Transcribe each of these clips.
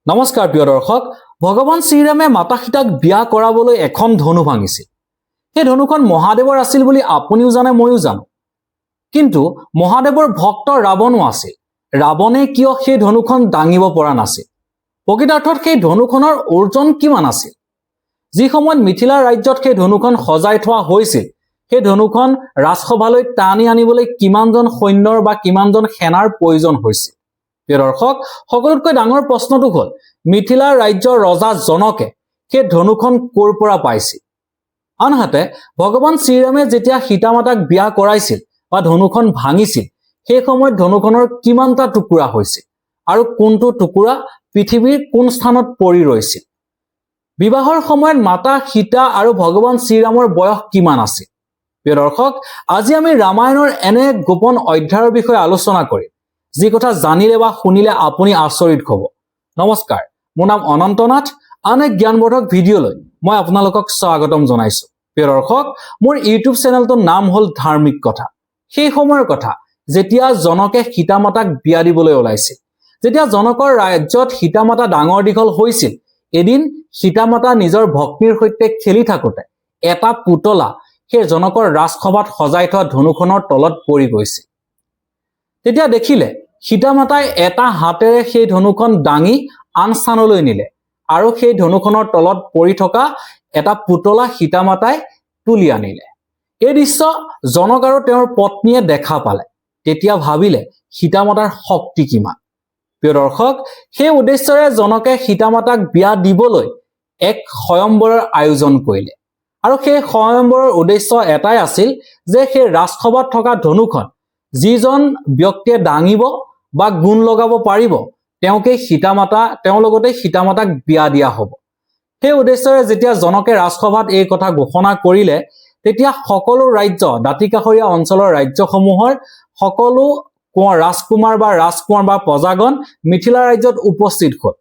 নমস্কাৰ প্ৰিয় দৰ্শক ভগৱান শ্ৰীৰামে মাতা সীতাক বিয়া কৰাবলৈ এখন ধনু ভাঙিছিল সেই ধনুখন মহাদেৱৰ আছিল বুলি আপুনিও জানে ময়ো জানো কিন্তু মহাদেৱৰ ভক্ত ৰাৱণো আছে ৰাৱণে কিয় সেই ধনুখন দাঙিব পৰা নাছিল প্ৰকৃতাৰ্থত সেই ধনুখনৰ ওজন কিমান আছিল যি সময়ত মিথিলা ৰাজ্যত সেই ধনুখন সজাই থোৱা হৈছিল সেই ধনুখন ৰাজসভালৈ টানি আনিবলৈ কিমানজন সৈন্যৰ বা কিমানজন সেনাৰ প্ৰয়োজন হৈছিল প্ৰিয় দৰ্শক সকলোতকৈ ডাঙৰ প্ৰশ্নটো হ'ল মিথিলা ৰাজ্যৰ ৰজা জনকে সেই ধনুখন ক'ৰ পৰা পাইছিল আনহাতে ভগৱান শ্ৰীৰামে যেতিয়া সীতা মাতাক বিয়া কৰাইছিল বা ধনুখন ভাঙিছিল সেই সময়ত ধনুখনৰ কিমানটা টুকুৰা হৈছিল আৰু কোনটো টুকুৰা পৃথিৱীৰ কোন স্থানত পৰি ৰৈছিল বিবাহৰ সময়ত মাতা সীতা আৰু ভগৱান শ্ৰীৰামৰ বয়স কিমান আছিল প্ৰিয় দৰ্শক আজি আমি ৰামায়ণৰ এনে গোপন অধ্যায়ৰ বিষয়ে আলোচনা কৰিম যি কথা জানিলে বা শুনিলে আপুনি আচৰিত হ'ব নমস্কাৰ মোৰ নাম অনন্ত নাথ আন এক জ্ঞানবৰ্ধক ভিডিঅ'লৈ মই আপোনালোকক স্বাগতম জনাইছো প্ৰিয় দৰ্শক মোৰ ইউটিউব চেনেলটোৰ নাম হ'ল ধাৰ্মিক কথা সেই সময়ৰ কথা যেতিয়া জনকে সীতা মাতাক বিয়া দিবলৈ ওলাইছিল যেতিয়া জনকৰ ৰাজ্যত সীতা মাতা ডাঙৰ দীঘল হৈছিল এদিন সীতা মাতা নিজৰ ভগ্নীৰ সৈতে খেলি থাকোতে এটা পুতলা সেই জনকৰ ৰাজসভাত সজাই থোৱা ধনুখনৰ তলত পৰি গৈছিল তেতিয়া দেখিলে সীতা মাতাই এটা হাতেৰে সেই ধনুখন দাঙি আন স্থানলৈ নিলে আৰু সেই ধনুখনৰ তলত পৰি থকা এটা পুতলা সীতা মাতাই তুলি আনিলে এই দৃশ্য জনক আৰু তেওঁৰ পত্নীয়ে দেখা পালে তেতিয়া ভাবিলে সীতা মাতাৰ শক্তি কিমান প্ৰিয় দৰ্শক সেই উদ্দেশ্যৰে জনকে সীতা মাতাক বিয়া দিবলৈ এক স্বয়ম্বৰৰ আয়োজন কৰিলে আৰু সেই স্বয়ম্বৰৰ উদ্দেশ্য এটাই আছিল যে সেই ৰাজসভাত থকা ধনুখন যিজন ব্যক্তিয়ে দাঙিব বা গুণ লগাব পাৰিব তেওঁকে তেওঁ লগতে সীতা মাতাক বিয়া দিয়া হ'ব সেই উদ্দেশ্যৰে যেতিয়া জনকে ৰাজসভাত এই কথা ঘোষণা কৰিলে তেতিয়া সকলো ৰাজ্য দাঁতিকাষৰীয়া অঞ্চলৰ ৰাজ্যসমূহৰ সকলো ৰাজকুমাৰ বা প্ৰজাগণ মিথিলা ৰাজ্যত উপস্থিত হ'ল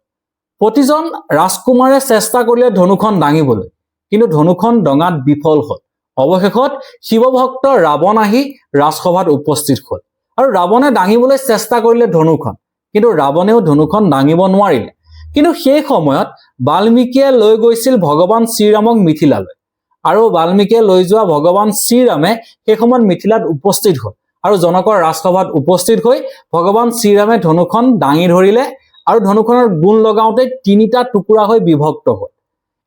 প্ৰতিজন ৰাজকুমাৰে চেষ্টা কৰিলে ধনুখন দাঙিবলৈ কিন্তু ধনুখন দঙাত বিফল হ'ল অৱশেষত শিৱভক্ত ৰাৱণ আহি ৰাজসভাত উপস্থিত হ'ল আৰু ৰাৱণে দাঙিবলৈ চেষ্টা কৰিলে ধনুখন কিন্তু ৰাৱণেও ধনুখন দাঙিব নোৱাৰিলে কিন্তু সেই সময়ত বাল্মীকিয়ে লৈ গৈছিল ভগৱান শ্ৰীৰামক মিথিলালৈ আৰু বাল্মীকিয়ে লৈ যোৱা ভগৱান শ্ৰীৰামে সেই সময়ত মিথিলাত উপস্থিত হ'ল আৰু জনকৰ ৰাজসভাত উপস্থিত হৈ ভগৱান শ্ৰীৰামে ধনুখন দাঙি ধৰিলে আৰু ধনুখনৰ গুণ লগাওঁতে তিনিটা টুকুৰা হৈ বিভক্ত হ'ল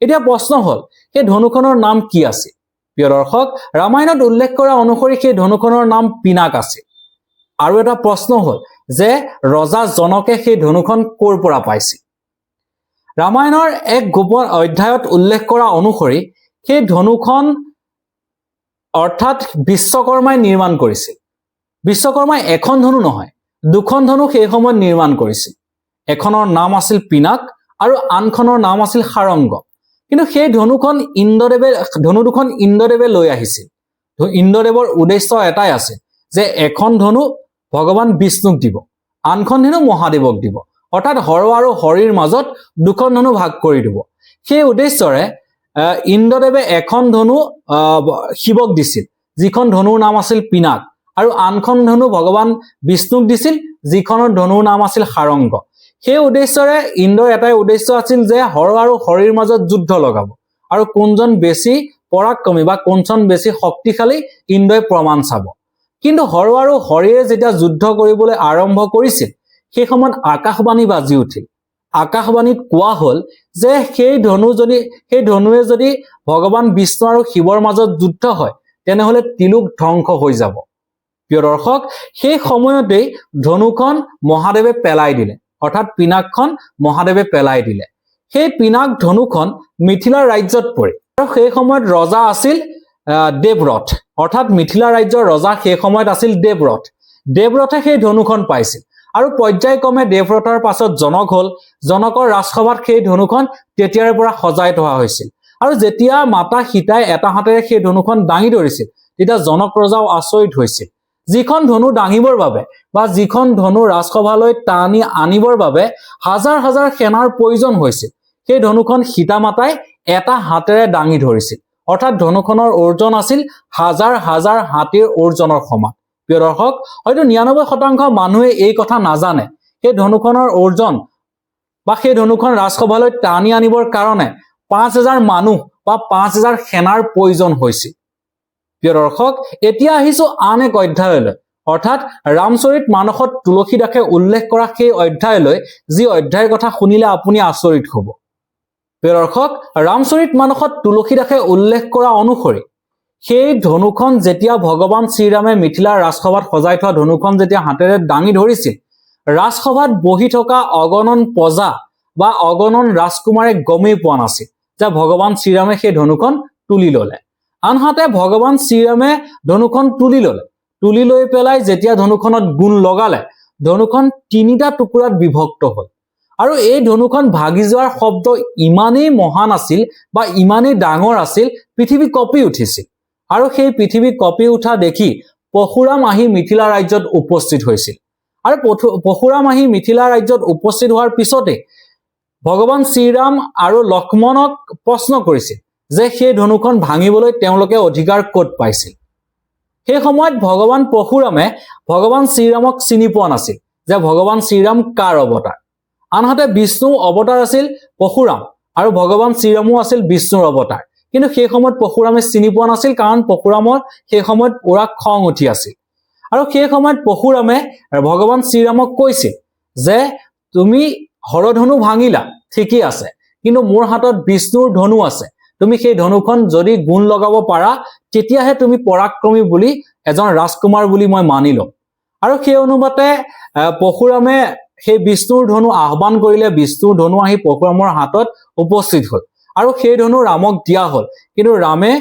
এতিয়া প্ৰশ্ন হ'ল সেই ধনুখনৰ নাম কি আছিল প্ৰিয় দৰ্শক ৰামায়ণত উল্লেখ কৰা অনুসৰি সেই ধনুখনৰ নাম পিনাক আছিল আৰু এটা প্ৰশ্ন হ'ল যে ৰজা জনকে সেই ধনুখন ক'ৰ পৰা পাইছিল ৰামায়ণৰ এক গোপন অধ্যায়ত উল্লেখ কৰা অনুসৰি সেই ধনুখন অৰ্থাৎ বিশ্বকৰ্মাই নিৰ্মাণ কৰিছিল বিশ্বকৰ্মাই এখন ধনু নহয় দুখন ধনু সেই সময়ত নিৰ্মাণ কৰিছিল এখনৰ নাম আছিল পিনাক আৰু আনখনৰ নাম আছিল সাৰংগ কিন্তু সেই ধনু দুখন ইন্দ্ৰদেৱে লৈ আহিছিল ইন্দ্ৰদেৱৰ উদ্দেশ্য এটাই আছে যে এখন ধনু ভগৱান বিষ্ণুক দিব আনখন ধনু মহাদেৱক দিব অৰ্থাৎ হৰ আৰু হৰিৰ মাজত দুখন ধনু ভাগ কৰি দিব সেই উদ্দেশ্যৰে ইন্দ্ৰদেৱে এখন ধনু শিৱক দিছিল যিখন ধনুৰ নাম আছিল পিনাক আৰু আনখন ধনু ভগৱান বিষ্ণুক দিছিল যিখনৰ ধনুৰ নাম আছিল সাৰংগ সেই উদ্দেশ্যৰে ইন্দ্ৰৰ এটাই উদ্দেশ্য আছিল যে হৰ আৰু হৰিৰ মাজত যুদ্ধ লগাব আৰু কোনজন বেছি পৰাক্ৰমী বা কোনজন বেছি শক্তিশালী ইন্দ্ৰই প্ৰমাণ চাব কিন্তু হৰ আৰু হৰিয়ে যেতিয়া যুদ্ধ কৰিবলৈ আৰম্ভ কৰিছিল সেই সময়ত আকাশবাণী বাজি উঠিল আকাশবাণীত কোৱা হ'ল যে সেই ধনুৱে যদি ভগৱান বিষ্ণু আৰু শিৱৰ মাজত যুদ্ধ হয় তেনেহলে তিলুক ধ্বংস হৈ যাব প্ৰিয় দৰ্শক সেই সময়তেই ধনুখন মহাদেৱে পেলাই দিলে অৰ্থাৎ পিনাকখন মহাদেৱে পেলাই দিলে সেই পিনাক ধনুখন মিথিলা ৰাজ্যত পৰে আৰু সেই সময়ত ৰজা আছিল দেৱৰথ অৰ্থাৎ মিথিলা ৰাজ্যৰ ৰজা সেই সময়ত আছিল দেৱৰথে সেই ধনুখন পাইছিল আৰু পৰ্যায়ক্ৰমে দেৱৰথৰ পাছত জনক হ'ল জনকৰ ৰাজসভাত সেই ধনুখন তেতিয়াৰ পৰা সজাই থোৱা হৈছিল আৰু যেতিয়া মাতা সীতাই এটা হাতেৰে সেই ধনুখন দাঙি ধৰিছিল তেতিয়া জনক ৰজাও আচৰিত হৈছিল যিখন ধনু দাঙিবৰ বাবে বা যিখন ধনু ৰাজসভালৈ টানি আনিবৰ বাবে হাজাৰ হাজাৰ সেনাৰ প্ৰয়োজন হৈছিল সেই ধনুখন সীতা মাতাই এটা হাতেৰে দাঙি ধৰিছিল অৰ্থাৎ ধনুখনৰ ওজন আছিল হাজাৰ হাজাৰ হাতীৰ ওজনৰ সমান প্ৰিয় দৰ্শক হয়তো ৯৯% মানুহে এই কথা নাজানে সেই ধনুখনৰ ওজন বা সেই ধনুখন ৰাজসভালৈ টানি আনিবৰ কাৰণে 5000 মানুহ বা 5000 সেনাৰ প্ৰয়োজন হৈছিল। প্ৰিয় দৰ্শক, এতিয়া আহিছো আন এক অধ্যায়লৈ, অৰ্থাৎ ৰামচৰিত মানসত তুলসী দাসে উল্লেখ কৰা সেই অধ্যায়লৈ, যি অধ্যায়ৰ কথা শুনিলে আপুনি আচৰিত হ'ব। প্ৰিয় দৰ্শক, ৰামচৰিত মানসত তুলসী দাসে উল্লেখ কৰা অনুসৰি সেই ধনুখন যেতিয়া ভগৱান শ্ৰীৰামে মিথিলাৰ ৰাজসভাত সজাই থোৱা ধনুখন যেতিয়া হাতেৰে দাঙি ধৰিছিল, ৰাজসভাত বহি থকা অগণন প্ৰজা বা অগণন ৰাজকুমাৰে গমেই পোৱা নাছিল যে ভগৱান শ্ৰীৰামে সেই ধনুখন তুলি ল'লে। আনহাতে ভগৱান শ্ৰীৰামে ধনুখন তুলি ল'লে, তুলি লৈ পেলাই যেতিয়া ধনুখনত গুণ লগালে, ধনুখন 3টা টুকুৰাত বিভক্ত হ'ল। আৰু এই ধনুখন ভাগি যোৱাৰ শব্দ ইমানেই মহান আছিল বা ইমানেই ডাঙৰ আছিল, পৃথিৱী কঁপি উঠিছিল। আৰু সেই পৃথিৱী কঁপি উঠা দেখি পৰশুৰাম আহি মিথিলা ৰাজ্যত উপস্থিত হৈছিল। আৰু পৰশুৰাম আহি মিথিলা ৰাজ্যত উপস্থিত হোৱাৰ পিছতে ভগৱান শ্ৰীৰাম আৰু লক্ষ্মণক প্ৰশ্ন কৰিছিল যে সেই ধনুখন ভাঙিবলৈ তেওঁলোকে অধিকাৰ ক'ত পাইছিল। সেই সময়ত ভগৱান পৰশুৰামে ভগৱান শ্ৰীৰামক চিনি পোৱা নাছিল যে ভগৱান শ্ৰীৰাম কাৰ অৱতাৰ। আনহাতে বিষ্ণুৰ অৱতাৰ আছিল পৰশুৰাম আৰু ভগৱান শ্ৰীৰামো আছিল বিষ্ণুৰ অৱতাৰ। কিন্তু সেই সময়ত পৰশুৰামে চিনি পোৱা নাছিল, কাৰণ পৰশুৰামৰ সেই সময়ত পুৰা খং উঠি আছিল। আৰু সেই সময়ত পৰশুৰামে ভগৱান শ্ৰীৰামক কৈছিল যে তুমি হৰধনু ভাঙিলা, ঠিকই আছে, কিন্তু মোৰ হাতত বিষ্ণুৰ ধনু আছে, তুমি সেই ধনুখন যদি গুণ লগাব পাৰা তেতিয়াহে তুমি পৰাক্ৰমী বুলি এজন ৰাজকুমাৰ বুলি মই মানি লম। আৰু সেই অনুপাতে পৰশুৰামে সেই বিষ্ণুৰ ধনু আহ্বান কৰিলে, বিষ্ণুৰ ধনু আহি পৰশুৰামৰ হাতত উপস্থিত হ'ল আৰু সেই ধনু ৰামক দিয়া হ'ল। কিন্তু ৰামে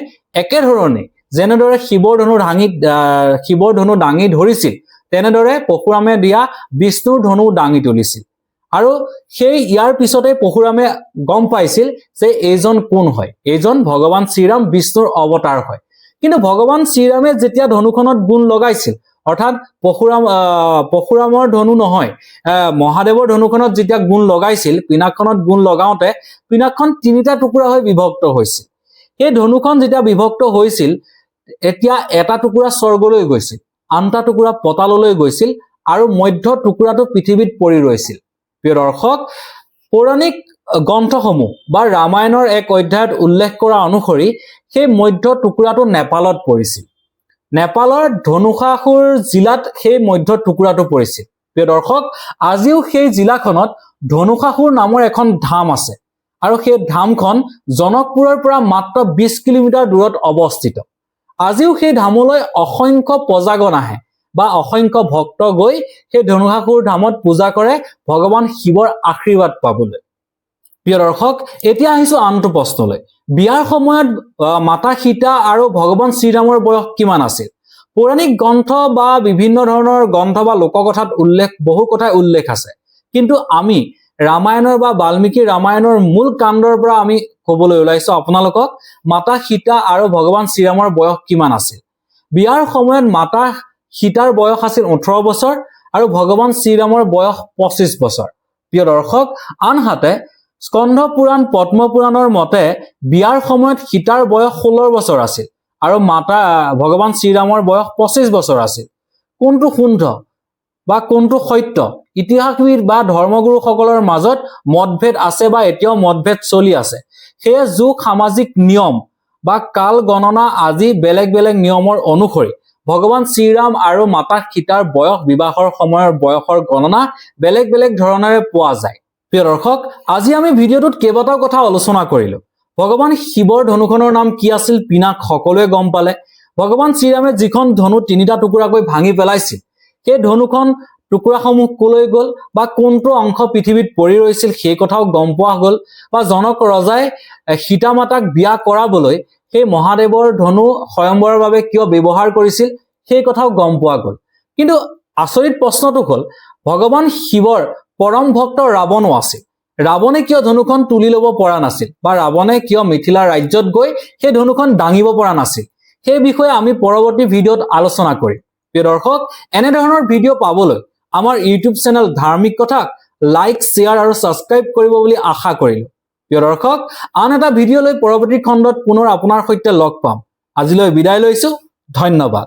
একেধৰণে যেনেদৰে শিৱৰ ধনু দাঙি ধৰিছিল, তেনেদৰে পৰশুৰামে দিয়া বিষ্ণুৰ ধনু দাঙি তুলিছিল। আৰু সেই ইয়াৰ পিছতে পৰশুৰামে গম পাইছিল যে এইজন কোন হয়, এইজন ভগৱান শ্ৰীৰাম বিষ্ণুৰ অৱতাৰ হয়। কিন্তু ভগৱান শ্ৰীৰামে যেতিয়া ধনুখনত গুণ লগাইছিল, অৰ্থাৎ পৰশুৰামৰ ধনু নহয়, মহাদেৱৰ ধনুখনত যেতিয়া গুণ লগাইছিল, পিনাকখনত গুণ লগাওঁতে পিনাকখন 3টা টুকুৰা হৈ বিভক্ত হৈছিল। সেই ধনুখন যেতিয়া বিভক্ত হৈছিল, এতিয়া এটা টুকুৰা স্বৰ্গলৈ গৈছিল, আনটা টুকুৰা পতাললৈ গৈছিল আৰু মধ্য টুকুৰাটো পৃথিৱীত পৰি ৰৈছিল। প্ৰিয় দৰ্শক, পৌৰাণিক গ্ৰন্থসমূহ বা ৰামায়ণৰ এক অধ্যায়ত উল্লেখ কৰা অনুসৰি সেই মধ্য টুকুৰাটো নেপালত পৰিছিল। নেপালৰ ধনুষাসুৰ জিলাত সেই মধ্য টুকুৰাটো পৰিছিল। প্ৰিয় দৰ্শক, আজিও সেই জিলাখনত ধনুষাসুৰ নামৰ এখন ধাম আছে আৰু সেই ধামখন জনকপুৰৰ পৰা মাত্ৰ 20 কিলোমিটাৰ দূৰত অৱস্থিত। আজিও সেই ধামলৈ অসংখ্য প্ৰজাগণ আহে বা অসংখ্য ভক্ত গৈ সেই ধনুষাসুৰ ধামত পূজা কৰে ভগৱান শিৱৰ আশীৰ্বাদ পাবলৈ। প্ৰিয় দৰ্শক, এতিয়া আহিছো আনটো প্ৰশ্নলৈ। বিয়াৰ সময়ত মাতা সীতা আৰু ভগৱান শ্ৰীৰামৰ বয়স কিমান আছিল? পৌৰাণিক গ্ৰন্থ বা বিভিন্ন ধৰণৰ গ্ৰন্থ বা লোককথাত বহু কথাই উল্লেখ আছে, কিন্তু আমি ৰামায়ণৰ বা বাল্মীকি ৰামায়ণৰ মূল কাণ্ডৰ পৰা আমি ক'বলৈ ওলাইছো আপোনালোকক মাতা সীতা আৰু ভগৱান শ্ৰীৰামৰ বয়স কিমান আছিল। বিয়াৰ সময়ত মাতা সীতাৰ বয়স আছিল 18 বছৰ আৰু ভগৱান শ্ৰীৰামৰ বয়স 25 বছৰ। প্ৰিয় দৰ্শক, আনহাতে স্কন্ধ পুৰাণ পদ্ম পুৰাণৰ মতে বিয়াৰ সময়ত সীতাৰ বয়স 16 বছৰ আছিল আৰু ভগৱান শ্ৰীৰামৰ বয়স 25 বছৰ আছিল। কোনটো শুদ্ধ বা কোনটো সত্য, ইতিহাসবিদ বা ধৰ্মগুৰুসকলৰ মাজত মতভেদ আছে বা এতিয়াও মতভেদ চলি আছে। সেয়ে যুগ সামাজিক নিয়ম বা কাল গণনা আজি বেলেগ বেলেগ নিয়মৰ অনুসৰি ভগৱান শ্ৰীৰাম আৰু মাতা সীতাৰ বয়স, বিবাহৰ সময়ৰ বয়সৰ গণনা বেলেগ বেলেগ ধৰণেৰে পোৱা যায়। প্ৰিয় দৰ্শক, আজি আমি ভিডিঅ'টোত কেইবাটাও কথা আলোচনা কৰিলো। ভগৱান শিৱৰ ধনুখনৰ নাম কি আছিল, পিনাক সকলোৱে গম পালে। ভগৱান শ্ৰীৰামে যিখন ধনু 3টা টুকুৰাকৈ ভাঙি পেলাইছিল, সেই ধনুখন টুকুৰাসমূহ কলৈ গ'ল বা কোনটো অংশ পৃথিৱীত পৰি ৰৈছিল সেই কথাও গম পোৱা গ'ল। বা জনক ৰজাই সীতা মাতাক বিয়া কৰাবলৈ সেই মহাদেৱৰ ধনু স্বয়ম্বৰৰ বাবে কিয় ব্যৱহাৰ কৰিছিল সেই কথাও গম পোৱা গ'ল। কিন্তু আচৰিত প্ৰশ্নটো হ'ল, ভগৱান শিৱৰ পৰম ভক্ত ৰাৱণো আছিল। ৰাৱণে কিয় ধনুখন তুলি ল'ব পৰা নাছিল বা ৰাৱণে কিয় মিথিলা ৰাজ্যত গৈ সেই ধনুখন দাঙিব পৰা নাছিল, সেই বিষয়ে আমি পৰৱৰ্তী ভিডিঅ'ত আলোচনা কৰিম। প্ৰিয় দৰ্শক, এনেধৰণৰ ভিডিঅ' পাবলৈ আমাৰ ইউটিউব চেনেল ধাৰ্মিক কথাক লাইক, শ্বেয়াৰ আৰু ছাবস্ক্ৰাইব কৰিব বুলি আশা কৰিলো। প্ৰিয় দৰ্শক, আন এটা ভিডিঅ' লৈ পৰৱৰ্তী খণ্ডত পুনৰ আপোনাৰ সৈতে লগ পাম। আজিলৈ বিদায় লৈছো, ধন্যবাদ।